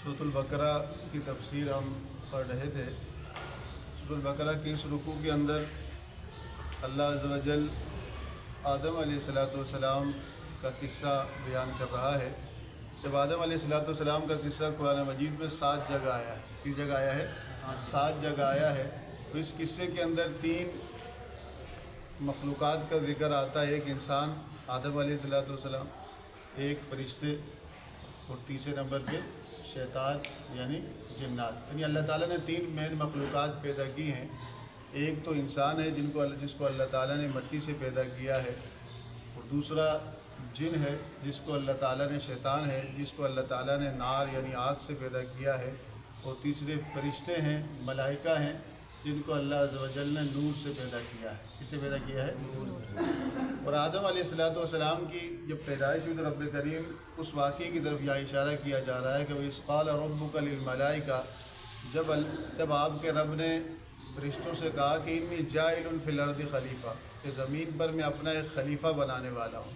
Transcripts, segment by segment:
سورۃ البقرہ کی تفسیر ہم پڑھ رہے تھے۔ سورۃ البقرہ کے اس رکوع کے اندر اللہ عز و جل آدم علیہ السلام کا قصہ بیان کر رہا ہے۔ جب آدم علیہ السلام کا قصہ قرآن مجید میں 7 جگہ آیا ہے، کس جگہ آیا ہے؟ 7 جگہ آیا ہے۔ تو اس قصے کے اندر 3 مخلوقات کا ذکر آتا ہے، ایک انسان آدم علیہ السلام، ایک فرشتے، اور تیسرے نمبر پہ شیطان یعنی جنات۔ یعنی اللہ تعالیٰ نے 3 مین مخلوقات پیدا کی ہیں۔ ایک تو انسان ہے جس کو اللہ تعالیٰ نے مٹی سے پیدا کیا ہے، اور دوسرا جن ہے جس کو اللہ تعالیٰ نے، شیطان ہے جس کو اللہ تعالیٰ نے نار یعنی آگ سے پیدا کیا ہے، اور تیسرے فرشتے ہیں، ملائکہ ہیں جن کو اللہ عز و جل نے نور سے پیدا کیا ہے۔ کس سے پیدا کیا ہے؟ نور سے۔ اور آدم علیہ السلام کی جب پیدائش ہوئی تو رب کریم اس واقعے کی طرف یہ اشارہ کیا جا رہا ہے کہ وَإِذْ قَالَ رَبُّكَ لِلْمَلَائِكَةِ جب آپ کے رب نے فرشتوں سے کہا کہ اِنِّی جَاعِلٌ فِي الْأَرْضِ خلیفہ، کہ زمین پر میں اپنا ایک خلیفہ بنانے والا ہوں۔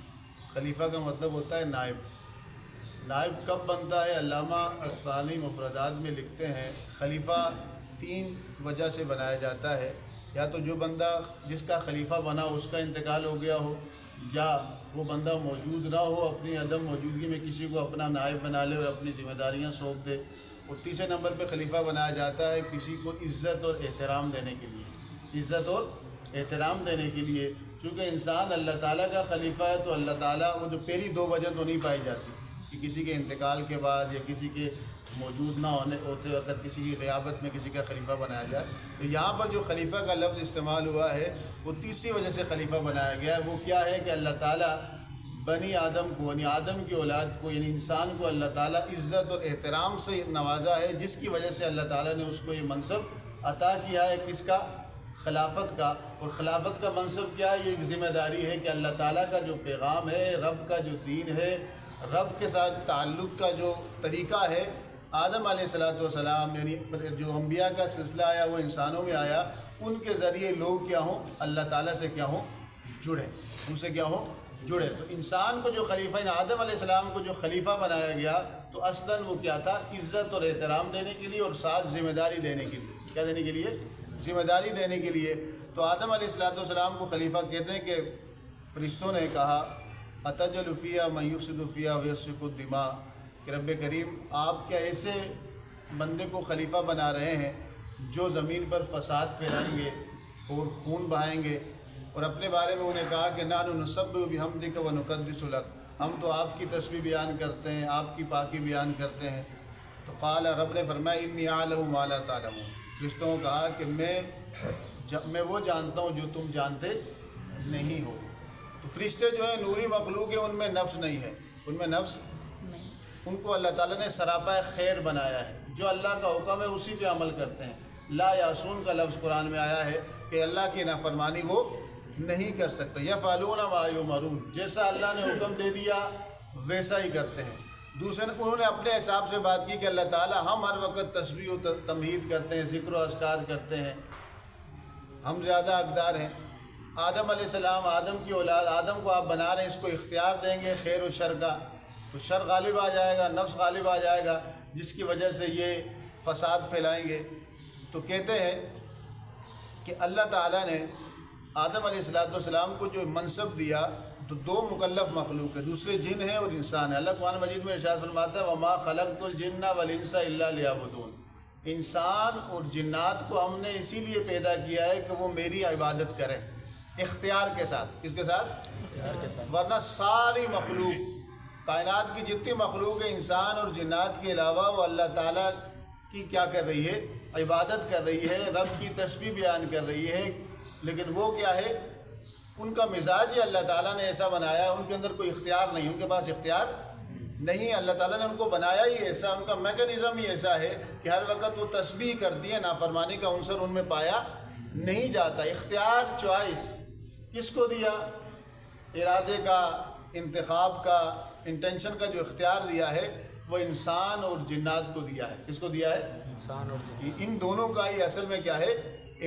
خلیفہ کا مطلب ہوتا ہے نائب۔ نائب کب بنتا ہے؟ علامہ اصفہانی مفردات میں لکھتے ہیں خلیفہ 3 وجہ سے بنایا جاتا ہے، یا تو جو بندہ جس کا خلیفہ بنا اس کا انتقال ہو گیا ہو، یا وہ بندہ موجود نہ ہو، اپنی عدم موجودگی میں کسی کو اپنا نائب بنا لے اور اپنی ذمہ داریاں سونپ دے۔ اور تیسرے نمبر پہ خلیفہ بنایا جاتا ہے کسی کو عزت اور احترام دینے کے لیے، عزت اور احترام دینے کے لیے۔ چونکہ انسان اللہ تعالیٰ کا خلیفہ ہے تو اللہ تعالیٰ وہ جو پہلی 2 وجہ تو نہیں پائی جاتی کہ کسی کے انتقال کے بعد یا کسی کے موجود نہ ہوتے وقت کسی کی غیابت میں کسی کا خلیفہ بنایا جائے۔ تو یہاں پر جو خلیفہ کا لفظ استعمال ہوا ہے وہ تیسری وجہ سے خلیفہ بنایا گیا ہے۔ وہ کیا ہے کہ اللہ تعالیٰ بنی آدم کو، یعنی آدم کی اولاد کو، یعنی انسان کو اللہ تعالیٰ عزت اور احترام سے نوازا ہے، جس کی وجہ سے اللہ تعالیٰ نے اس کو یہ منصب عطا کیا ہے، کس کا؟ خلافت کا۔ اور خلافت کا منصب کیا ہے؟ یہ ایک ذمہ داری ہے کہ اللہ تعالیٰ کا جو پیغام ہے، رب کا جو دین ہے، رب کے ساتھ تعلق کا جو طریقہ ہے، آدم علیہ السلام یعنی جو انبیاء کا سلسلہ آیا وہ انسانوں میں آیا، ان کے ذریعے لوگ کیا ہوں؟ اللہ تعالیٰ سے کیا ہوں؟ جڑے، ان سے کیا ہوں؟ جڑے۔ تو انسان کو جو خلیفہ، یعنی آدم علیہ السلام کو جو خلیفہ بنایا گیا تو اصلاً وہ کیا تھا؟ عزت اور احترام دینے کے لیے اور ساتھ ذمہ داری دینے کے لیے۔ کیا دینے کے لیے؟ ذمہ داری دینے کے لیے۔ تو آدم علیہ السلام کو خلیفہ کہتے ہیں کہ فرشتوں نے کہا اَتَجْعَلُ فِيهَا مَن يُفْسِدُ فِيهَا وَيَسْفِكُ الدِّمَاءَ، کہ رب کریم آپ کیا ایسے بندے کو خلیفہ بنا رہے ہیں جو زمین پر فساد پھیلائیں گے اور خون بہائیں گے؟ اور اپنے بارے میں انہیں کہا کہ نحن نسبح بحمدک ونقدس لک، ہم تو آپ کی تسبیح بیان کرتے ہیں، آپ کی پاکی بیان کرتے ہیں۔ تو قال، رب نے فرمایا انی اعلم ما لا تعلمون، فرشتوں کو کہا کہ میں وہ جانتا ہوں جو تم جانتے نہیں ہو۔ تو فرشتے جو ہیں نوری مخلوق ہیں، ان میں نفس نہیں ہے، ان میں نفس، ان کو اللہ تعالیٰ نے سراپا خیر بنایا ہے، جو اللہ کا حکم ہے اسی پہ عمل کرتے ہیں۔ لا یعصون کا لفظ قرآن میں آیا ہے کہ اللہ کی نافرمانی وہ نہیں کر سکتے۔ یفعلون ما یؤمرون، جیسا اللہ نے حکم دے دیا ویسا ہی کرتے ہیں۔ دوسرے انہوں نے اپنے حساب سے بات کی کہ اللہ تعالیٰ ہم ہر وقت تسبیح و تمہید کرتے ہیں، ذکر و اذکار کرتے ہیں، ہم زیادہ حقدار ہیں۔ آدم علیہ السلام، آدم کی اولاد، آدم کو آپ بنا رہے ہیں، اس کو اختیار دیں گے خیر و شر کا تو شر غالب آ جائے گا، نفس غالب آ جائے گا، جس کی وجہ سے یہ فساد پھیلائیں گے۔ تو کہتے ہیں کہ اللہ تعالیٰ نے آدم علیہ السلام کو جو منصب دیا تو 2 مکلف مخلوق ہے، دوسرے جن ہیں اور انسان ہے۔ اللہ قرآن مجید میں ارشاد فرماتا ہے وَمَا خَلَقْتُ الْجِنَّ وَالْإِنسَ إِلَّا لِيَعْبُدُونِ، انسان اور جنات کو ہم نے اسی لیے پیدا کیا ہے کہ وہ میری عبادت کریں، اختیار کے ساتھ۔ کس کے ساتھ؟ اختیار کے ساتھ۔ ورنہ ساری مخلوق، کائنات کی جتنی مخلوق ہے انسان اور جنات کے علاوہ، وہ اللہ تعالیٰ کی کیا کر رہی ہے؟ عبادت کر رہی ہے، رب کی تسبیح بیان کر رہی ہے، لیکن وہ کیا ہے؟ ان کا مزاج ہی اللہ تعالیٰ نے ایسا بنایا ہے، ان کے اندر کوئی اختیار نہیں، ان کے پاس اختیار نہیں۔ اللہ تعالیٰ نے ان کو بنایا ہی ایسا، ان کا میکانزم ہی ایسا ہے کہ ہر وقت وہ تسبیح کرتی ہے، نافرمانی کا عنصر ان میں پایا نہیں جاتا۔ اختیار، چوائس کس کو دیا؟ ارادے کا، انتخاب کا، انٹینشن کا جو اختیار دیا ہے وہ انسان اور جنات کو دیا ہے۔ کس کو دیا ہے؟ انسان اور جنات۔ ان دونوں کا ہی اصل میں کیا ہے؟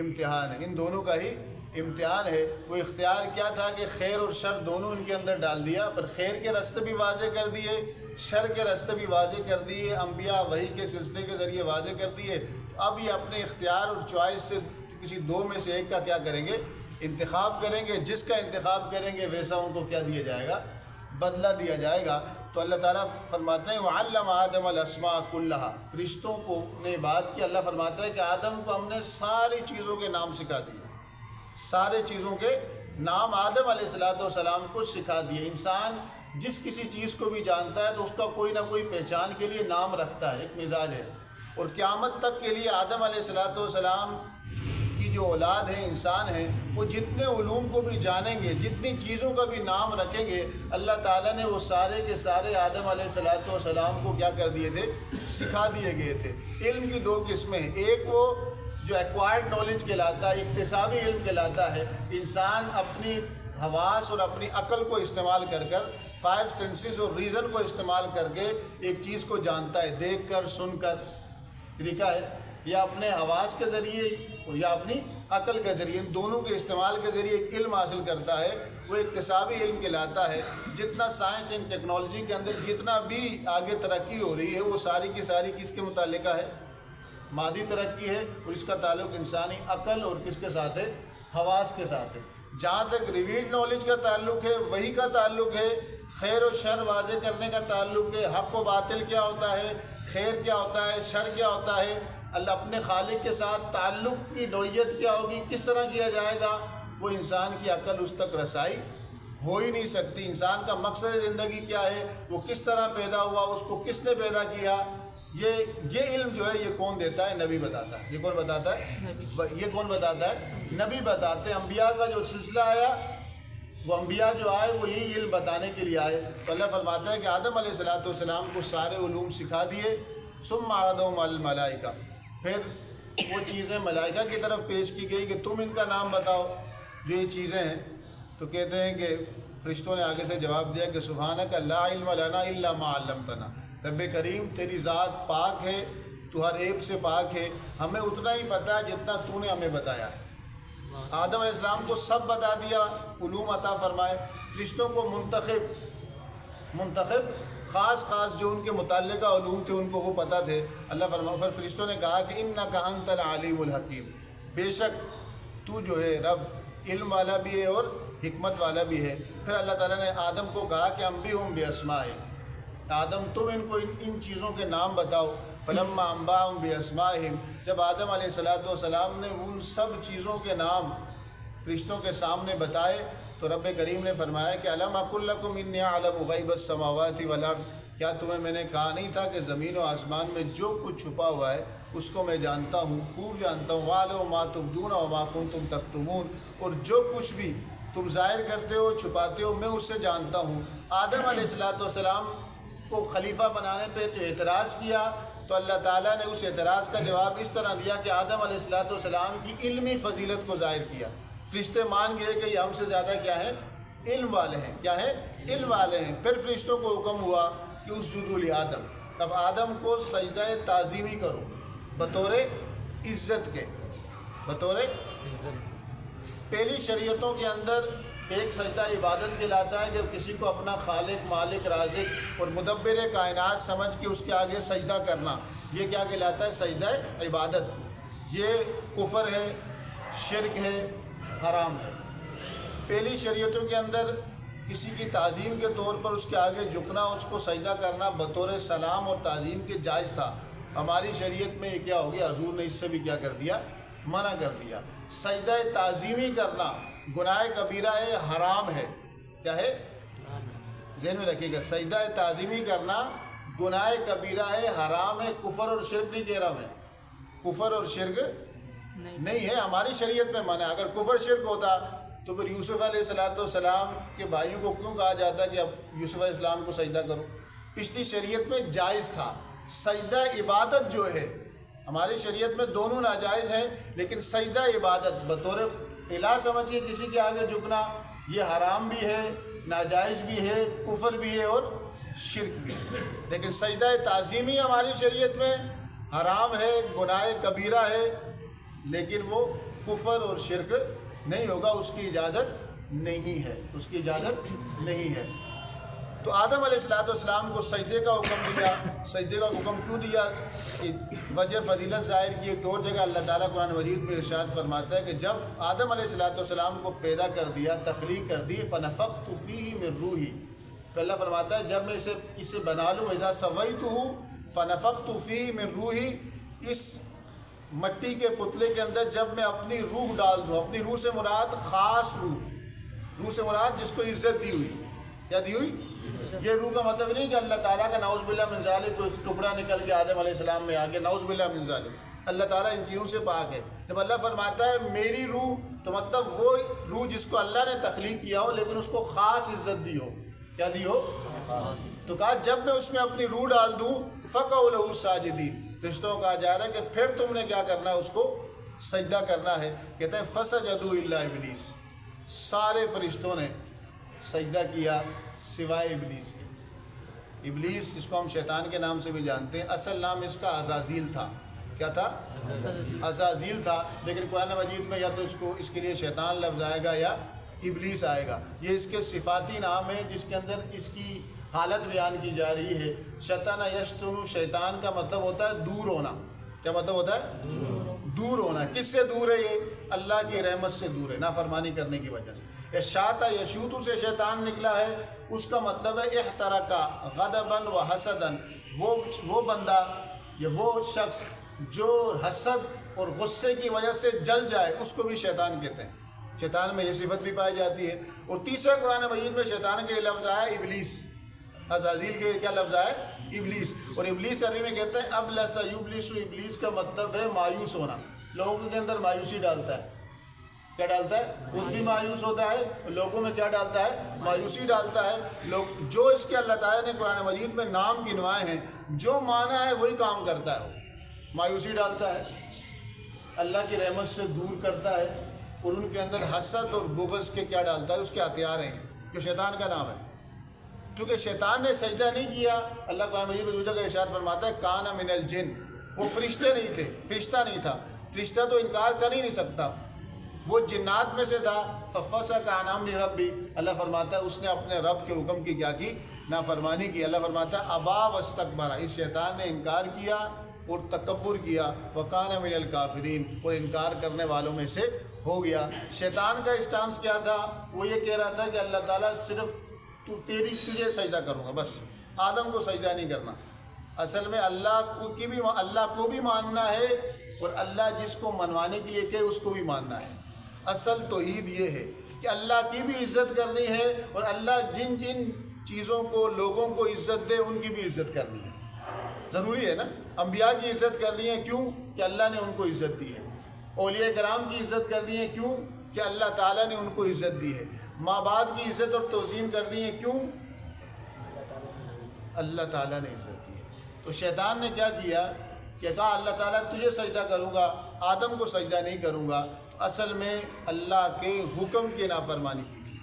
امتحان ہے، ان دونوں کا ہی امتحان ہے، وہ اختیار کیا تھا کہ خیر اور شر دونوں ان کے اندر ڈال دیا، پر خیر کے راستے بھی واضح کر دیے، شر کے راستے بھی واضح کر دیے، انبیاء وحی کے سلسلے کے ذریعے واضح کر دیے۔ تو اب یہ اپنے اختیار اور چوائس سے کسی دو میں سے ایک کا کیا کریں گے؟ انتخاب کریں گے۔ جس کا انتخاب کریں گے ویسا ان کو کیا دیا جائے گا؟ بدلہ دیا جائے گا۔ تو اللہ تعالیٰ فرماتے ہیں وَعَلَّمَ آدَمَ الْأَسْمَاءَ كُلَّهَا، فرشتوں کو نے بات کی، اللہ فرماتا ہے کہ آدم کو ہم نے ساری چیزوں کے نام سکھا دیے، سارے چیزوں کے نام آدم علیہ السلام کو سکھا دیے۔ انسان جس کسی چیز کو بھی جانتا ہے تو اس کا کوئی نہ کوئی پہچان کے لیے نام رکھتا ہے، ایک مزاج ہے، اور قیامت تک کے لیے آدم علیہ السلام کی جو اولاد ہے، انسان ہیں، وہ جتنے علوم کو بھی جانیں گے، جتنی چیزوں کا بھی نام رکھیں گے، اللہ تعالیٰ نے وہ سارے کے سارے آدم علیہ السلام کو کیا کر دیے تھے؟ سکھا دیے گئے تھے۔ علم کی دو قسمیں ہیں، ایک وہ جو ایکوائرڈ نالج کہلاتا ہے، اکتسابی علم کہلاتا ہے، انسان اپنی حواس اور اپنی عقل کو استعمال کر کر، 5 سینسز اور ریزن کو استعمال کر کے ایک چیز کو جانتا ہے، دیکھ کر، سن کر، طریقہ ہے، یا اپنے حواس کے ذریعے یا اپنی عقل کے ذریعے، ان دونوں کے استعمال کے ذریعے ایک علم حاصل کرتا ہے، وہ اکتسابی علم کہلاتا ہے۔ جتنا سائنس اینڈ ٹیکنالوجی کے اندر جتنا بھی آگے ترقی ہو رہی ہے، وہ ساری کی ساری کس کے متعلقہ ہے؟ مادی ترقی ہے، اور اس کا تعلق انسانی عقل اور کس کے ساتھ ہے؟ حواس کے ساتھ ہے۔ جہاں تک ریویلڈ نالج کا تعلق ہے، وہی کا تعلق ہے، خیر و شر واضح کرنے کا تعلق ہے، حق و باطل کیا ہوتا ہے، خیر کیا ہوتا ہے، شر کیا ہوتا ہے، اللہ اپنے خالق کے ساتھ تعلق کی نوعیت کیا ہوگی، کس طرح کیا جائے گا، وہ انسان کی عقل اس تک رسائی ہو ہی نہیں سکتی۔ انسان کا مقصد زندگی کیا ہے، وہ کس طرح پیدا ہوا، اس کو کس نے پیدا کیا، یہ علم جو ہے یہ کون دیتا ہے؟ نبی بتاتا ہے۔ یہ کون بتاتا ہے؟ یہ کون بتاتا ہے؟ نبی بتاتے ہیں۔ انبیاء کا جو سلسلہ آیا، وہ انبیاء جو آئے وہ یہی علم بتانے کے لیے آئے۔ تو اللہ فرماتا ہے کہ آدم علیہ السلام کو سارے علوم سکھا دیے، ثم عرضهم علی الملائکہ، پھر وہ چیزیں ملائکہ کی طرف پیش کی گئی کہ تم ان کا نام بتاؤ جو یہ چیزیں ہیں۔ تو کہتے ہیں کہ فرشتوں نے آگے سے جواب دیا کہ سبحانک لا علم لنا الا ما علمتنا، رب کریم تیری ذات پاک ہے، تو ہر عیب سے پاک ہے، ہمیں اتنا ہی پتہ ہے جتنا تو نے ہمیں بتایا ہے۔ آدم علیہ السلام کو سب بتا دیا، علوم عطا فرمائے۔ فرشتوں کو منتخب خاص جو ان کے متعلقہ علوم تھے ان کو وہ پتہ تھے۔ اللہ فرمایا، پھر فرشتوں نے کہا کہ انک انت العلیم الحکیم، بے شک تو جو ہے رب علم والا بھی ہے اور حکمت والا بھی ہے۔ پھر اللہ تعالیٰ نے آدم کو کہا کہ انبئہم باسمائہم، آدم تم ان کو ان چیزوں کے نام بتاؤ۔ فلما انباہم باسمائہم، جب آدم علیہ السلام نے ان سب چیزوں کے نام فرشتوں کے سامنے بتائے تو رب کریم نے فرمایا کہ الم اقل لکم انی اعلم غیب السماوات والارض، کیا تمہیں میں نے کہا نہیں تھا کہ زمین و آسمان میں جو کچھ چھپا ہوا ہے اس کو میں جانتا ہوں، خوب جانتا ہوں۔ وَعَلَمُ مَا تُبْدُونَ وَمَا كُنتُمْ تَكْتُمُونَ، اور جو کچھ بھی تم ظاہر کرتے ہو چھپاتے ہو میں اس سے جانتا ہوں۔ آدم علیہ السلام کو خلیفہ بنانے پہ جو اعتراض کیا تو اللہ تعالیٰ نے اس اعتراض کا جواب اس طرح دیا کہ آدم علیہ السلام کی علمی فضیلت کو ظاہر کیا۔ فرشتے مان گئے کہ یہ ہم سے زیادہ کیا ہیں؟ علم والے ہیں۔ کیا ہیں؟ علم والے ہیں۔ پھر فرشتوں کو حکم ہوا کہ اسجدوا لآدم، اب آدم کو سجدہ تعظیمی کرو بطور عزت کے، بطور پہلی شریعتوں کے اندر ایک سجدہ عبادت کہلاتا ہے جب کسی کو اپنا خالق، مالک، رازق اور مدبر کائنات سمجھ کے اس کے آگے سجدہ کرنا، یہ کیا کہلاتا ہے؟ سجدہ عبادت۔ یہ کفر ہے، شرک ہے، حرام ہے۔ پہلی شریعتوں کے اندر کسی کی تعظیم کے طور پر اس کے آگے جھکنا، اس کو سجدہ کرنا بطور سلام اور تعظیم کے جائز تھا۔ ہماری شریعت میں یہ کیا ہو گیا؟ حضور نے اس سے بھی کیا کر دیا؟ منع کر دیا۔ سجدہ تعظیمی کرنا گناہ کبیرہ ہے، حرام ہے۔ کیا ہے؟ ذہن میں رکھیے گا، سجدہ تعظیمی کرنا گناہ کبیرہ ہے، حرام ہے، کفر اور شرک نہیں کہہ رہا میں، کفر اور شرک نہیں ہے، ہماری شریعت میں منع ہے۔ اگر کفر شرک ہوتا تو پھر یوسف علیہ السلام کے بھائیوں کو کیوں کہا جاتا کہ اب یوسف علیہ السلام کو سجدہ کرو؟ پچھلی شریعت میں جائز تھا۔ سجدہ عبادت جو ہے ہماری شریعت میں دونوں ناجائز ہیں، لیکن سجدہ عبادت بطور الہ سمجھ کے کسی کے آگے جھکنا یہ حرام بھی ہے، ناجائز بھی ہے، کفر بھی ہے اور شرک بھی ہے۔ لیکن سجدہ تعظیمی ہماری شریعت میں حرام ہے، گناہ کبیرہ ہے، لیکن وہ کفر اور شرک نہیں ہوگا، اس کی اجازت نہیں ہے، اس کی اجازت نہیں ہے۔ تو آدم علیہ السلام کو سجدے کا حکم دیا۔ سجدے کا حکم کیوں دیا؟ کہ وجہ فضیلت ظاہر کی ایک اور جگہ اللہ تعالیٰ قرآن مجید میں ارشاد فرماتا ہے کہ جب آدم علیہ السلام کو پیدا کر دیا، تخلیق کر دی، فنفخت فیہ من روحی، پھر اللہ فرماتا ہے جب میں اسے بنا لوں، اذا سویتہ فنفخت فیہ من روحی، اس مٹی کے پتلے کے اندر جب میں اپنی روح ڈال دوں، اپنی روح سے مراد خاص روح سے مراد جس کو عزت دی ہوئی، کیا دی ہوئی؟ یہ روح کا مطلب نہیں کہ اللہ تعالیٰ کا نعوذ باللہ من ذالک کوئی ٹکڑا نکل کے آدم علیہ السلام میں آگے، نعوذ باللہ من ذالک، اللہ تعالیٰ ان چیزوں سے پاک ہے۔ جب اللہ فرماتا ہے میری روح، تو مطلب وہ روح جس کو اللہ نے تخلیق کیا ہو لیکن اس کو خاص عزت دی ہو، کیا دی ہو؟ تو کہا جب میں اس میں اپنی روح ڈال دوں، فقعوا لہ ساجدین، رشتوں کہا جا رہا ہے کہ پھر تم نے کیا کرنا ہے؟ اس کو سجدہ کرنا ہے۔ کہتے ہیں فسجدوا الا ابلیس، سارے فرشتوں نے سجدہ کیا سوائے ابلیس کے۔ ابلیس جس کو ہم شیطان کے نام سے بھی جانتے ہیں، اصل نام اس کا عزازیل تھا۔ کیا تھا؟ عزازیل تھا، لیکن قرآن مجید میں یا تو اس کے لیے شیطان لفظ آئے گا یا ابلیس آئے گا۔ یہ اس کے صفاتی نام ہے جس کے اندر اس کی حالت بیان کی جا رہی ہے۔ شیطان یشتن، شیطان کا مطلب ہوتا ہے دور ہونا۔ کیا مطلب ہوتا ہے؟ دور ہونا۔ کس سے دور ہے؟ یہ اللہ کی رحمت سے دور ہے، نافرمانی کرنے کی وجہ سے۔ اشاتا یشوتو سے شیطان نکلا ہے، اس کا مطلب ہے احترقا غضباً و حسداً، وہ بندہ یا وہ شخص جو حسد اور غصے کی وجہ سے جل جائے، اس کو بھی شیطان کہتے ہیں۔ شیطان میں یہ صفت بھی پائی جاتی ہے۔ اور تیسرے قرآن مجید میں شیطان کے لفظ آیا ابلیس، عزازیل کے کیا لفظ آیا؟ ابلیس۔ اور ابلیس عربی میں کہتے ہیں ابلس یبلس، ابلیس کا مطلب ہے مایوس ہونا، لوگوں کے اندر مایوسی ڈالتا ہے۔ کیا ڈالتا ہے؟ خود بھی مایوس ہوتا ہے، لوگوں میں کیا ڈالتا ہے؟ مایوسی ڈالتا ہے۔ لوگ جو اس کے اللہ تعالیٰ نے قرآن مجید میں نام گنوائے ہیں، جو مانا ہے وہی کام کرتا ہے۔ وہ مایوسی ڈالتا ہے، اللہ کی رحمت سے دور کرتا ہے، اور ان کے اندر حسد اور بغض کے کیا ڈالتا ہے؟ اس کے ہتھیار ہیں، جو شیطان کا نام ہے۔ کیونکہ شیطان نے سجدہ نہیں کیا، اللہ قرآن مجید میں دوسرا کا ارشاد فرماتا ہے کان من الجن، وہ فرشتے نہیں تھے، فرشتہ نہیں تھا۔ فرشتہ تو انکار کر ہی نہیں سکتا، وہ جنات میں سے تھا۔ ففسق عن امر ربی، اللہ فرماتا ہے اس نے اپنے رب کے حکم کی کیا کی؟ نافرمانی کی۔ اللہ فرماتا ہے ابا واستکبر، اس شیطان نے انکار کیا اور تکبر کیا، وکان من الکافرین، اور انکار کرنے والوں میں سے ہو گیا۔ شیطان کا اسٹانس کیا تھا؟ وہ یہ کہہ رہا تھا کہ اللہ تعالیٰ صرف تجھے سجدہ کروں گا، بس آدم کو سجدہ نہیں کرنا۔ اصل میں اللہ کو بھی ماننا ہے، اور اللہ جس کو منوانے کے لیے کہے اس کو بھی ماننا ہے۔ اصل توحید یہ ہے کہ اللہ کی بھی عزت کرنی ہے، اور اللہ جن جن چیزوں کو لوگوں کو عزت دے ان کی بھی عزت کرنی ہے۔ ضروری ہے نا، انبیاء کی عزت کرنی ہے، کیوں؟ کہ اللہ نے ان کو عزت دی ہے۔ اولیاء کرام کی عزت کرنی ہے، کیوں؟ کہ اللہ تعالیٰ نے ان کو عزت دی ہے۔ ماں باپ کی عزت اور توسیم کرنی ہے، کیوں؟ اللہ تعالیٰ نے عزت دی ہے۔ تو شیطان نے کیا کیا کہ کہا اللہ تعالیٰ تجھے سجدہ کروں گا، آدم کو سجدہ نہیں کروں گا۔ تو اصل میں اللہ کے حکم کی نافرمانی کی تھی۔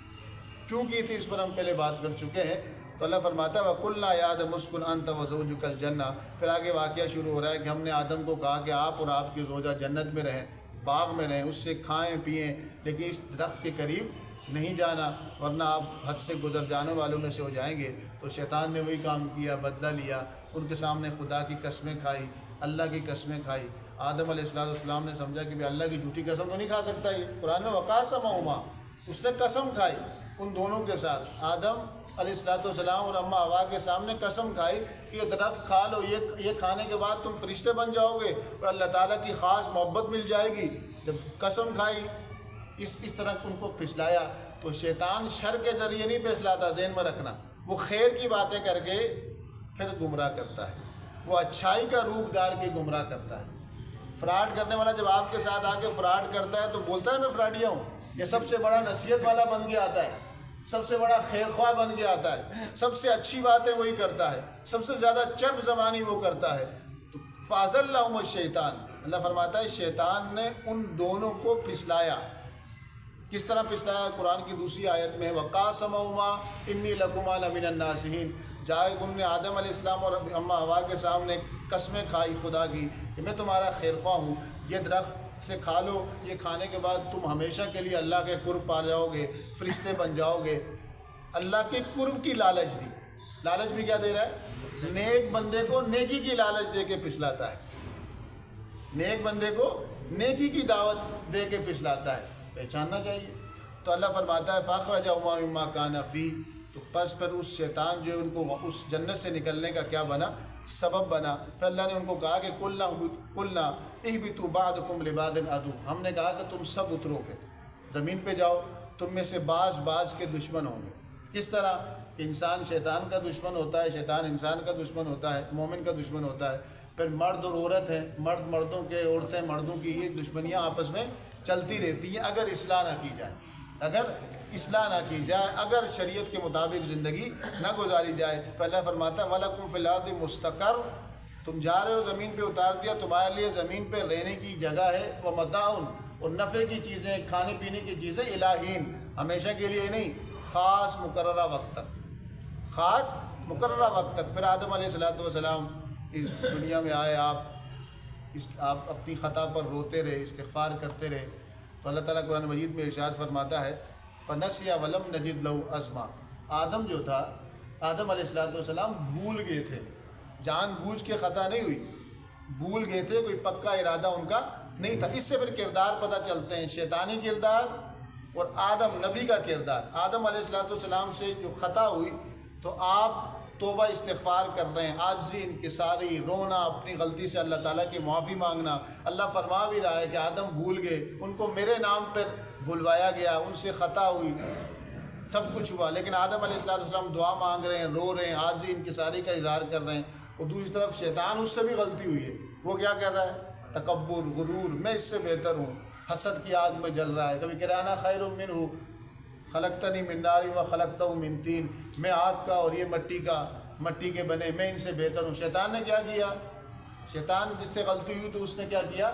کیوں کی تھی؟ اس پر ہم پہلے بات کر چکے ہیں۔ تو اللہ فرماتا ہے وَقُلْنَا يَا آدَمُ اسْكُنْ أَنْتَ وَزَوْجُكَ الْجَنَّةَ، پھر آگے واقعہ شروع ہو رہا ہے کہ ہم نے آدم کو کہا کہ آپ اور آپ کی زوجہ جنت میں رہیں، باغ میں رہیں، اس سے کھائیں پئیں، لیکن اس درخت کے قریب نہیں جانا ورنہ آپ حد سے گزر جانے والوں میں سے ہو جائیں گے۔ تو شیطان نے وہی کام کیا، بدلہ لیا، ان کے سامنے خدا کی قسمیں کھائی، اللہ کی قسمیں کھائی۔ آدم علیہ السلام نے سمجھا کہ اللہ کی جھوٹی قسم تو نہیں کھا سکتا یہ، قرآن میں وقاسمہما، اس نے قسم کھائی ان دونوں کے ساتھ، آدم علیہ السلام اور اماں حوا کے سامنے قسم کھائی کہ یہ درخت کھا لو، یہ کھانے کے بعد تم فرشتے بن جاؤ گے اور اللہ تعالیٰ کی خاص محبت مل جائے گی۔ جب قسم کھائی، اس طرح ان کو پھسلایا۔ تو شیطان شر کے ذریعے نہیں پھسلاتا، ذہن میں رکھنا، وہ خیر کی باتیں کر کے پھر گمراہ کرتا ہے، وہ اچھائی کا روپ دار کے گمراہ کرتا ہے۔ فراڈ کرنے والا جب آپ کے ساتھ آ کے فراڈ کرتا ہے تو بولتا ہے میں فراڈیا ہوں، یہ سب سے بڑا نصیحت والا بن کے آتا ہے، سب سے بڑا خیر خواہ بن کے آتا ہے، سب سے اچھی باتیں وہی کرتا ہے، سب سے زیادہ چرب زبانی وہ کرتا ہے۔ تو فَأَزَلَّهُمُ الشَّيْطَانُ، اللہ فرماتا ہے شیطان نے ان دونوں کو پھسلایا۔ کس طرح پھسلایا؟ قرآن کی دوسری آیت میں وَقَاسَمَهُمَا إِنِّي لَكُمَا لَمِنَ النَّاصِحِينَ، جائے تم نے آدم علیہ السلام اور اماں حوا کے سامنے قسمیں کھائی خدا کی کہ میں تمہارا خیر خواہ ہوں، یہ درخت سے کھا لو، یہ کھانے کے بعد تم ہمیشہ کے لیے اللہ کے قرب پا جاؤ گے، فرشتے بن جاؤ گے۔ اللہ کے قرب کی لالچ دی۔ لالچ بھی کیا دے رہا ہے؟ نیک بندے کو نیکی کی لالچ دے کے پھسلاتا ہے، نیک بندے کو نیکی کی دعوت دے کے پھسلاتا ہے، پہچاننا چاہیے۔ تو اللہ فرماتا ہے فَأَخْرَجَهُمَا مِمَّا كَانَ فِيهِ، تو پس پھر اس شیطان جو ان کو اس جنت سے نکلنے کا کیا بنا؟ سبب بنا۔ پھر اللہ نے ان کو کہا کہ قُلْنَا اهْبِطُوا بَعْضُكُمْ لِبَعْضٍ عَدُوٌّ، ہم نے کہا کہ تم سب اترو پھر زمین پہ جاؤ، تم میں سے بعض کے دشمن ہوں گے۔ کس طرح کہ انسان شیطان کا دشمن ہوتا ہے، شیطان انسان کا دشمن ہوتا ہے، مومن کا دشمن ہوتا ہے، پھر مرد اور عورت ہیں، مرد مردوں کے، عورتیں مردوں کی، یہ دشمنیاں آپس میں چلتی رہتی ہیں اگر اصلاح نہ کی جائے، اگر اصلاح نہ کی جائے، اگر شریعت کے مطابق زندگی نہ گزاری جائے۔ تو اللہ فرماتا ہے وَلَكُمْ فِي الْأَرْضِ مُسْتَقَرٌّ، تم جا رہے ہو زمین پہ، اتار دیا تمہارے لیے زمین پہ رہنے کی جگہ ہے، وَمَتَاعٌ، اور نفع کی چیزیں، کھانے پینے کی چیزیں، الہین، ہمیشہ کے لیے نہیں، خاص مقررہ وقت تک، خاص مقررہ وقت تک۔ پھر آدم علیہ السلام اس دنیا میں آئے، آپ اپنی خطا پر روتے رہے، استغفار کرتے رہے، تو اللہ تعالیٰ قرآن مجید میں ارشاد فرماتا ہے فَنَسِيَ وَلَمْ نَجِدْ لَهُ عَزْمًا، آدم جو تھا، آدم علیہ السلام بھول گئے تھے، جان بوجھ کے خطا نہیں ہوئی، بھول گئے تھے، کوئی پکا ارادہ ان کا نہیں تھا۔ اس سے پھر کردار پتہ چلتے ہیں، شیطانی کردار اور آدم نبی کا کردار۔ آدم علیہ السلام سے جو خطا ہوئی تو آپ توبہ استغفار کر رہے ہیں، عاجزی، انکساری، رونا، اپنی غلطی سے اللہ تعالیٰ کی معافی مانگنا۔ اللہ فرما بھی رہا ہے کہ آدم بھول گئے، ان کو میرے نام پر بلوایا گیا، ان سے خطا ہوئی، سب کچھ ہوا، لیکن آدم علیہ السلام دعا مانگ رہے ہیں، رو رہے ہیں، عاجزی انکساری کا اظہار کر رہے ہیں۔ اور دوسری طرف شیطان، اس سے بھی غلطی ہوئی ہے، وہ کیا کر رہا ہے؟ تکبر، غرور، میں اس سے بہتر ہوں، حسد کی آگ میں جل رہا ہے۔ کبھی کہہ رہا ہے انا خیر منہ خلقتنی من نار و خلقتہ من طین، میں آگ کا اور یہ مٹی کے بنے، میں ان سے بہتر ہوں۔ شیطان نے کیا کیا؟ شیطان جس سے غلطی ہوئی تو اس نے کیا کیا؟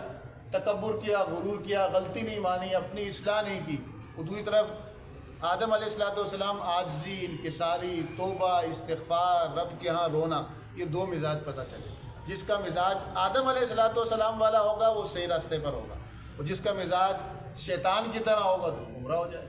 تکبر کیا، غرور کیا، غلطی نہیں مانی، اپنی اصلاح نہیں کی۔ اور دوسری طرف آدم علیہ السلام عاجزی، انکساری، توبہ، استغفار، رب کے ہاں رونا، یہ دو مزاج پتہ چلے۔ جس کا مزاج آدم علیہ السلام والا ہوگا وہ صحیح راستے پر ہوگا، اور جس کا مزاج شیطان کی طرح ہوگا تو گمراہ ہو جائے۔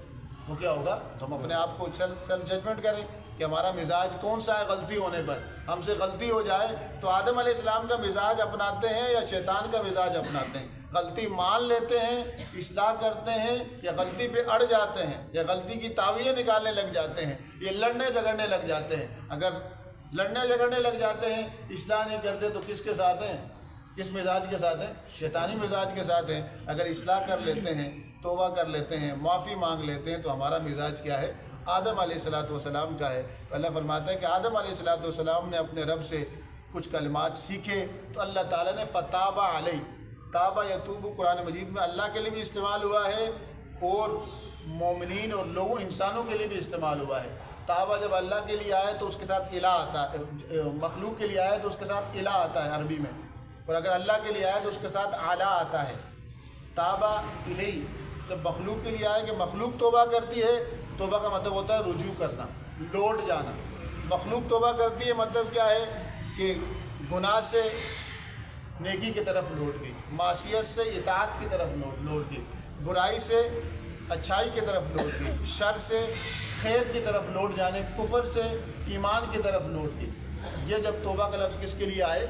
وہ کیا ہوگا؟ تو ہم اپنے آپ کو سیلف ججمنٹ کریں کہ ہمارا مزاج کون سا ہے۔ غلطی ہونے پر ہم سے غلطی ہو جائے تو آدم علیہ السلام کا مزاج اپناتے ہیں یا شیطان کا مزاج اپناتے ہیں؟ غلطی مان لیتے ہیں، اصلاح کرتے ہیں، یا غلطی پہ اڑ جاتے ہیں، یا غلطی کی تعویلیں نکالنے لگ جاتے ہیں، یا لڑنے جھگڑنے لگ جاتے ہیں۔ اگر لڑنے جھگڑنے لگ جاتے ہیں، اصلاح نہیں کرتے، تو کس کے ساتھ ہیں؟ کس مزاج کے ساتھ ہیں؟ شیطانی مزاج کے ساتھ ہیں۔ اگر اصلاح کر لیتے ہیں، توبہ کر لیتے ہیں، معافی مانگ لیتے ہیں، تو ہمارا مزاج کیا ہے؟ آدم علیہ السلام کا ہے۔ اللہ فرماتا ہے کہ آدم علیہ السلام نے اپنے رب سے کچھ کلمات سیکھے تو اللہ تعالیٰ نے فتاب علیہ، تابہ یتوب قرآن مجید میں اللہ کے لیے بھی استعمال ہوا ہے اور مومنین اور لوگوں انسانوں کے لیے بھی استعمال ہوا ہے۔ تابہ جب اللہ کے لیے آئے تو اس کے ساتھ الہ آتا ہے، مخلوق کے لیے آئے تو اس کے ساتھ الہ آتا ہے عربی میں، اور اگر اللہ کے لیے آئے تو اس کے ساتھ اعلیٰ آتا ہے۔ تابہ الیہ جب مخلوق کے لیے آئے کہ مخلوق توبہ کرتی ہے، توبہ کا مطلب ہوتا ہے رجوع کرنا، لوٹ جانا۔ مخلوق توبہ کرتی ہے مطلب کیا ہے؟ کہ گناہ سے نیکی کی طرف لوٹ گئی، معصیت سے اطاعت کی طرف لوٹ گئی، برائی سے اچھائی کی طرف لوٹ گئی، شر سے خیر کی طرف لوٹ جانے، کفر سے ایمان کی طرف لوٹ گئی۔ یہ جب توبہ کا لفظ کس کے لیے آئے؟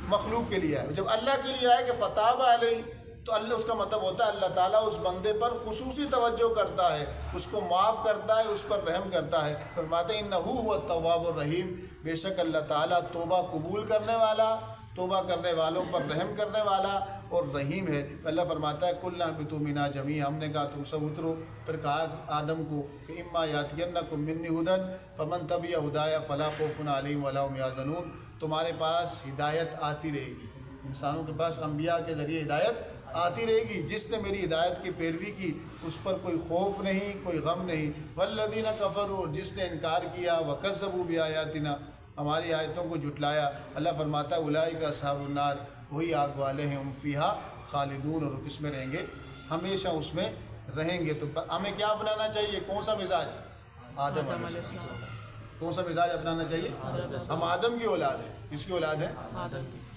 مخلوق کے لیے آئے۔ جب اللہ کے لیے آئے کہ فتاب علیہ، تو اللہ اس کا مطلب ہوتا ہے اللہ تعالیٰ اس بندے پر خصوصی توجہ کرتا ہے، اس کو معاف کرتا ہے، اس پر رحم کرتا ہے۔ فرماتے ہیں انہ هو التواب الرحیم، بے شک اللہ تعالیٰ توبہ قبول کرنے والا، توبہ کرنے والوں پر رحم کرنے والا اور رحیم ہے۔ اللہ فرماتا ہے قُلْنَا اهْبِطُوا مِنْهَا جَمِيعًا، ہم نے کہا تم سب اترو۔ پھر کہا آدم کو کہ اما یاتینکم منی ھدی فمن تبع ھدایا فلا خوف علیہم ولا هم یحزنون، تمہارے پاس ہدایت آتی رہے گی، انسانوں کے پاس انبیاء کے ذریعے ہدایت آتی رہے گی، جس نے میری ہدایت کی پیروی کی اس پر کوئی خوف نہیں، کوئی غم نہیں۔ والذین کفروا، جس نے انکار کیا، وکذبوا بآیاتنا، ہماری آیتوں کو جھٹلایا، اللہ فرماتا ہے اولئک اصحاب النار، وہی آگ والے ہیں، ہم فیہا خالدون، اور کس میں رہیں گے؟ ہمیشہ اس میں رہیں گے۔ تو ہمیں کیا اپنانا چاہیے؟ کون سا مزاج؟ آدم علیہ السلام۔ کون سا مزاج اپنانا چاہیے؟ ہم آدم کی اولاد ہیں۔ کس کی اولاد ہیں؟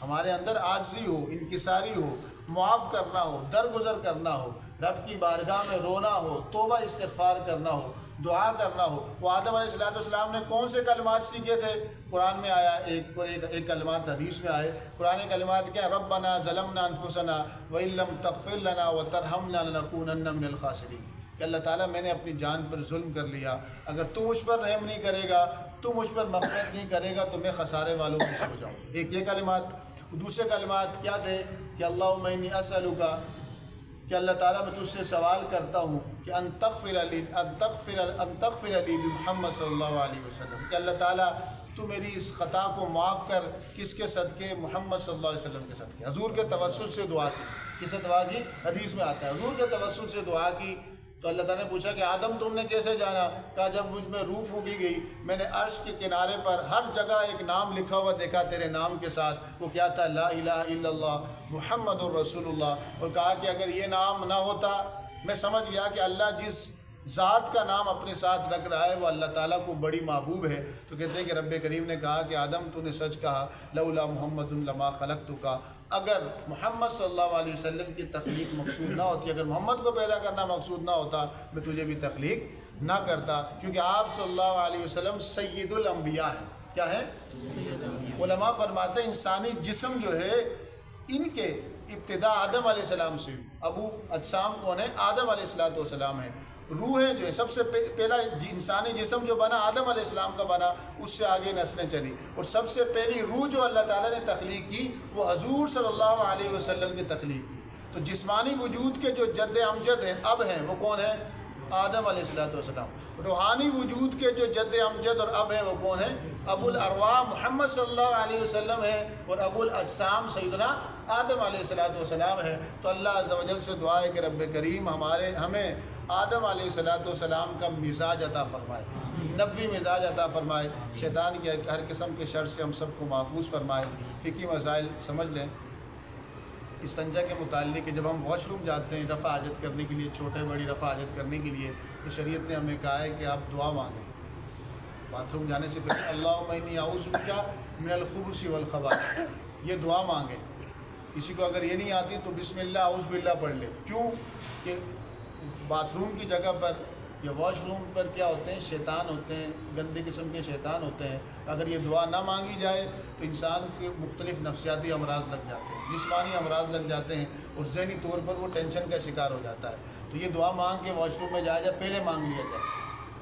ہمارے اندر عاجزی ہو، انکساری ہو، معاف کرنا ہو، درگزر کرنا ہو، رب کی بارگاہ میں رونا ہو، توبہ استغفار کرنا ہو، دعا کرنا ہو۔ وہ آدم علیہ السلام نے کون سے کلمات سیکھے تھے؟ قرآن میں آیا، ایک کلمات حدیث میں آئے۔ قرآن کلمات کیا؟ ربنا ظلمنا انفسنا وان لم تغفر لنا وترحمنا لنکونن من الخاسرین، کہ اللہ تعالیٰ میں نے اپنی جان پر ظلم کر لیا، اگر تو مجھ پر رحم نہیں کرے گا، تو مجھ پر مغفرت نہیں کرے گا تو میں خسارے والوں میں سے ہو جاؤں۔ ایک یہ کلمات۔ دوسرے کلمات کیا تھے؟ کہ اللہم انی اسألک، کہ اللہ تعالیٰ میں تجھ سے سوال کرتا ہوں کہ ان تغفر لی محمد صلی اللہ علیہ وسلم، کہ اللہ تعالیٰ تو میری اس خطا کو معاف کر۔ کس کے صدقے؟ محمد صلی اللہ علیہ وسلم کے صدقے۔ حضور کے توسل سے دعا کی۔ کس سے دعا کی؟ حدیث میں آتا ہے حضور کے توسل سے دعا کی۔ تو اللہ تعالیٰ نے پوچھا کہ آدم تم نے کیسے جانا؟ کہا جب مجھ میں روح پھونکی گئی، میں نے عرش کے کنارے پر ہر جگہ ایک نام لکھا ہوا دیکھا تیرے نام کے ساتھ، وہ کیا تھا؟ لا الہ الا اللہ محمد الرسول اللہ۔ اور کہا کہ اگر یہ نام نہ ہوتا، میں سمجھ گیا کہ اللہ جس ذات کا نام اپنے ساتھ رکھ رہا ہے وہ اللہ تعالیٰ کو بڑی محبوب ہے۔ تو کہتے ہیں کہ رب کریم نے کہا کہ آدم تو نے سچ کہا، لولا محمد لما خلقتک، اگر محمد صلی اللہ علیہ وسلم کی تخلیق مقصود نہ ہوتی، اگر محمد کو پیدا کرنا مقصود نہ ہوتا، میں تجھے بھی تخلیق نہ کرتا، کیونکہ آپ صلی اللہ علیہ وسلم سید الانبیاء ہیں۔ کیا ہے؟ علماء فرماتے ہیں انسانی جسم جو ہے ان کے ابتدا آدم علیہ السلام سے، ابو اجسام کون ہے؟ آدم علیہ السلام ہیں۔ روحیں جو ہے سب سے پہلا انسانی جسم جو بنا آدم علیہ السلام کا بنا، اس سے آگے نسلیں چلی، اور سب سے پہلی روح جو اللہ تعالیٰ نے تخلیق کی وہ حضور صلی اللہ علیہ وسلم کی تخلیق کی۔ تو جسمانی وجود کے جو جد امجد ہیں، اب ہیں، وہ کون ہیں؟ آدم علیہ السلام۔ روحانی وجود کے جو جد امجد اور اب ہیں وہ کون ہیں؟ ابو الارواح محمد صلی اللہ علیہ وسلم ہے، اور ابو الاجسام سیدنا آدم علیہ السلام ہے۔ تو اللہ عز و جل سے دعا ہے کہ رب کریم ہمیں آدم علیہ السلام کا مزاج عطا فرمائے، نبوی مزاج عطا فرمائے، شیطان کے ہر قسم کے شر سے ہم سب کو محفوظ فرمائے۔ فقہی مسائل سمجھ لیں استنجا کے متعلق، کہ جب ہم واش روم جاتے ہیں رفع حاجت کرنے کے لیے، چھوٹے بڑی رفع حاجت کرنے کے لیے، تو شریعت نے ہمیں کہا ہے کہ آپ دعا مانگیں باتھ روم جانے سے پہلے، اللہم انی اعوذ بک من الخبث والخبائث، یہ دعا مانگیں۔ کسی کو اگر یہ نہیں آتی تو بسم اللہ اعوذ باللہ پڑھ لے۔ کیوں؟ کہ باتھ روم کی جگہ پر یا واش روم پر کیا ہوتے ہیں؟ شیطان ہوتے ہیں، گندے قسم کے شیطان ہوتے ہیں۔ اگر یہ دعا نہ مانگی جائے تو انسان کے مختلف نفسیاتی امراض لگ جاتے ہیں، جسمانی امراض لگ جاتے ہیں، اور ذہنی طور پر وہ ٹینشن کا شکار ہو جاتا ہے۔ تو یہ دعا مانگ کے واش روم میں جایا جائے، پہلے مانگ لیا جائے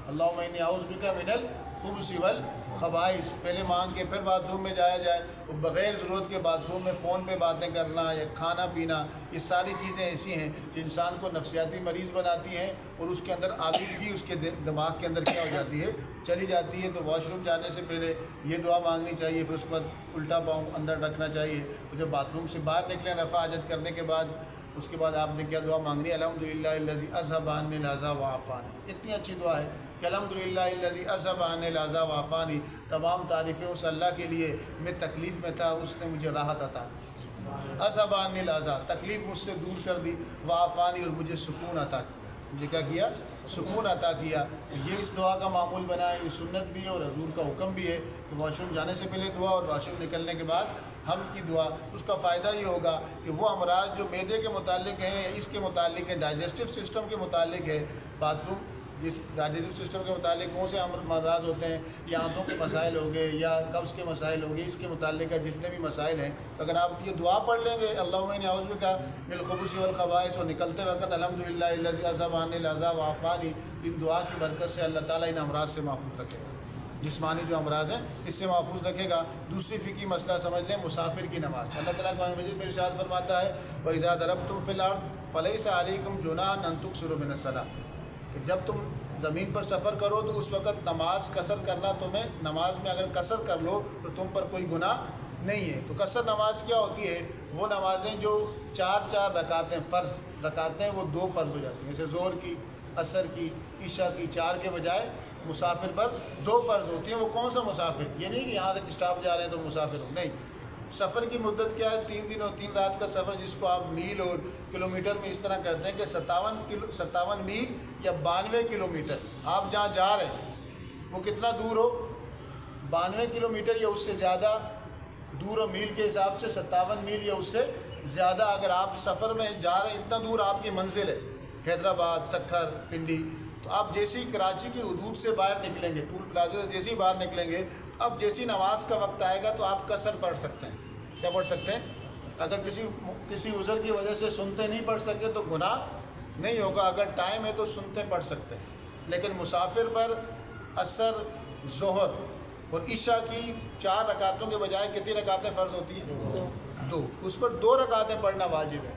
اللہم انی اعوذ بک من الخبث والخبائث، پہلے مانگ کے پھر باتھ روم میں جایا جائے۔ اور بغیر ضرورت کے باتھ روم میں فون پہ باتیں کرنا یا کھانا پینا، یہ ساری چیزیں ایسی ہیں جو انسان کو نفسیاتی مریض بناتی ہیں، اور اس کے اندر آلودگی اس کے دماغ کے اندر کیا ہو جاتی ہے؟ چلی جاتی ہے۔ تو واش روم جانے سے پہلے یہ دعا مانگنی چاہیے، پھر اس کے بعد الٹا پاؤں اندر رکھنا چاہیے، اور جب باتھ روم سے باہر نکلیں رفع حاجت کرنے کے بعد، اس کے بعد آپ نے کیا دعا مانگنی ہے؟ الحمدللہ الذی اذھب عنی العذاب وعافانی۔ اتنی اچھی دعا ہے کہ الحمدللہ الذی اذھب عنی العذاب وعافانی، تمام تعریفیں اس اللہ کے لیے، میں تکلیف میں تھا، اس نے مجھے راحت عطا کی۔ اذھب عنی العذاب، تکلیف مجھ سے دور کر دی، وعافانی، اور مجھے سکون عطا کیا۔ مجھے کیا کیا؟ سکون عطا کیا۔ یہ اس دعا کا معمول بنا ہے، یہ سنت بھی ہے اور حضور کا حکم بھی ہے کہ واش روم جانے سے پہلے دعا اور واش روم نکلنے کے بعد حمد کی دعا۔ اس کا فائدہ یہ ہوگا کہ وہ امراض جو معدے کے متعلق ہیں، اس کے متعلق ہے، ڈائجسٹو سسٹم کے متعلق ہے، باتھ روم جس ڈائجسٹو سسٹم کے متعلق کون سے امراض ہوتے ہیں، یا آنتوں کے مسائل ہو گئے یا قبض کے مسائل ہو گئے، اس کے متعلق جتنے بھی مسائل ہیں، تو اگر آپ یہ دعا پڑھ لیں گے اللہم انی اعوذ بک من الخبث والخبائث، اور نکلتے وقت الحمدللہ الذی اذھب عنی العذاب وعافانی، ان دعا کی برکت سے اللہ تعالیٰ ان امراض سے محفوظ رکھے گا، جسمانی جو امراض ہیں اس سے محفوظ رکھے گا۔ دوسری فقہی مسئلہ سمجھ لیں مسافر کی نماز۔ اللہ تعالیٰ قرآن مجید میں ارشاد فرماتا ہے وَإِذَا ضَرَبْتُمْ فِي الْأَرْضِ فَلَيْسَ عَلَيْكُمْ جُنَاحٌ أَن تُقْصِرُوا مِنَ الصَّلَاةِ، کہ جب تم زمین پر سفر کرو تو اس وقت نماز قصر کرنا، تمہیں نماز میں اگر قصر کر لو تو تم پر کوئی گناہ نہیں ہے۔ تو قصر نماز کیا ہوتی ہے؟ وہ نمازیں جو 4 رکعتیں فرض رکعتیں وہ 2 فرض ہو جاتی ہیں، جیسے ظہر کی، عصر کی، عشاء کی 4 کے بجائے مسافر پر 2 فرض ہوتی ہیں۔ وہ کون سا مسافر؟ یہ نہیں کہ یہاں سے اسٹاپ جا رہے ہیں تو مسافر ہو، نہیں۔ سفر کی مدت کیا ہے؟ 3 دن اور 3 رات کا سفر، جس کو آپ میل اور کلومیٹر میں اس طرح کرتے ہیں کہ 57 میل یا 92 کلومیٹر آپ جہاں جا رہے ہیں وہ کتنا دور ہو؟ 92 کلومیٹر یا اس سے زیادہ دور و میل کے حساب سے 57 میل یا اس سے زیادہ اگر آپ سفر میں جا رہے ہیں، اتنا دور آپ کی منزل ہے، حیدرآباد، سکھر، پنڈی، تو آپ جیسی کراچی کی حدود سے باہر نکلیں گے، ٹول پلازا سے جیسی باہر نکلیں گے، اب جیسی نماز کا وقت آئے گا تو آپ قصر پڑھ سکتے ہیں۔ کیا پڑھ سکتے ہیں؟ اگر کسی عذر کی وجہ سے سنتے نہیں پڑھ سکے تو گناہ نہیں ہوگا، اگر ٹائم ہے تو سنتے پڑھ سکتے ہیں۔ لیکن مسافر پر عصر، ظہر اور عشاء کی 4 رکعتوں کے بجائے کتنی رکعتیں فرض ہوتی ہیں؟ 2۔ اس پر 2 رکعتیں پڑھنا واجب ہے،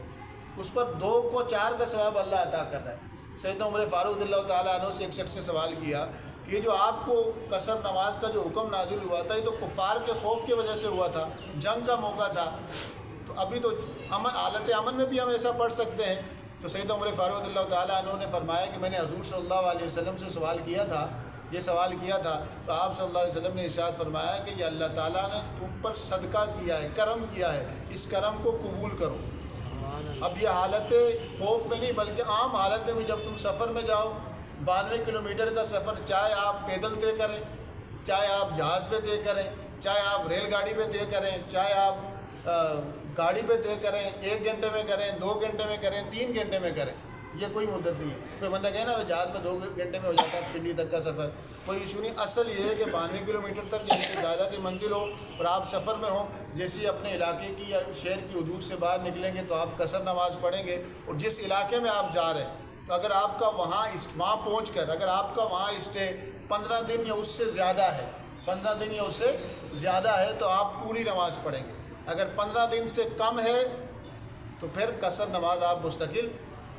اس پر 2 کو 4 کا ثواب اللہ عطا کر رہا ہے۔ سیدنا عمر فاروق رضی اللہ تعالیٰ عنہ سے ایک شخص نے سوال کیا کہ یہ جو آپ کو قصر نماز کا جو حکم نازل ہوا تھا، یہ تو کفار کے خوف کی وجہ سے ہوا تھا، جنگ کا موقع تھا، تو ابھی تو حالت امن میں بھی ہم ایسا پڑھ سکتے ہیں؟ تو سیدنا عمر فاروق رضی اللہ تعالیٰ عنہ نے فرمایا کہ میں نے حضور صلی اللہ علیہ وسلم سے سوال کیا تھا، یہ سوال کیا تھا، تو آپ صلی اللہ علیہ وسلم نے ارشاد فرمایا کہ یہ اللہ تعالیٰ نے تم پر صدقہ کیا ہے، کرم کیا ہے، اس کرم کو قبول کرو۔ اب یہ حالت خوف میں نہیں بلکہ عام حالت میں بھی جب تم سفر میں جاؤ، 92 کلومیٹر کا سفر، چاہے آپ پیدل طے کریں، چاہے آپ جہاز پہ طے کریں، چاہے آپ ریل گاڑی پہ طے کریں، چاہے آپ گاڑی پہ طے کریں، 1 گھنٹے میں کریں، 2 گھنٹے میں کریں، 3 گھنٹے میں کریں، یہ کوئی مدت نہیں ہے۔ کوئی بندہ کہے نا جہاز میں 2 گھنٹے میں ہو جاتا ہے پنڈی تک کا سفر، کوئی ایشو نہیں۔ اصل یہ ہے کہ 92 کلومیٹر تک یا اس سے زیادہ کی منزل ہو اور آپ سفر میں ہوں، جیسے اپنے علاقے کی یا شہر کی حدود سے باہر نکلیں گے تو آپ قصر نماز پڑھیں گے، اور جس علاقے میں آپ جا رہے ہیں تو اگر آپ کا وہاں پہنچ کر اگر آپ کا وہاں اسٹے 15 دن یا اس سے زیادہ ہے، 15 دن یا اس سے زیادہ ہے تو آپ پوری نماز پڑھیں گے۔ اگر 15 دن سے کم ہے تو پھر قصر نماز آپ مستقل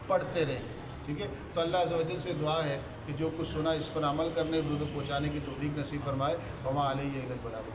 پڑھتے رہیں گے، ٹھیک ہے؟ تو اللہ عز و جل سے دعا ہے کہ جو کچھ سنا اس پر عمل کرنے، دوسروں کو پہنچانے کی توفیق نصیب فرمائے۔ وما علیہ الا البلاغ۔